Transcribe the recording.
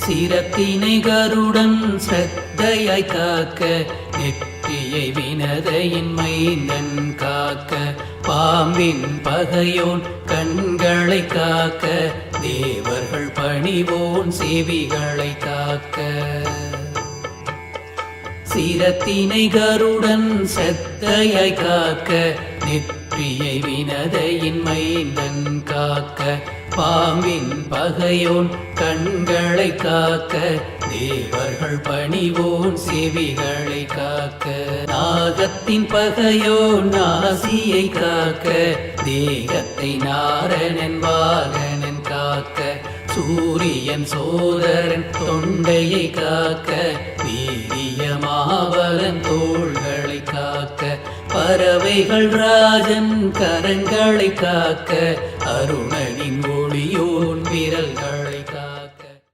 சிரத்தினை கருடன் ஸ்ரத்தையாய் காக்க நெற்றியை வினதையின் மைந்தன் காக்க பாம்பின் பகையோன் கண்களை காக்க தேவர்கள் பணிவோன் செவிகளை காக்க சிரத்தினை கருடன் ஸ்ரத்தையாய் காக்க நெற்றியை வினதையின் மைந்தன் காக்க பாம்பின் பகையோன் கண்களை காக்க தேவர்கள் பணிவோன் செவிகளை காக்க நாகத்தின் பகையோன் நாசியை காக்க தேகத்தை நாரணன் வாகனன் காக்க சூரியன் சோதரன் தொண்டையை காக்க வீரியமாவலன் தோள்களை காக்க பறவைகள் ராஜன் கரங்களை காக்க அருணனின் ஒளியோன் விரல்கள்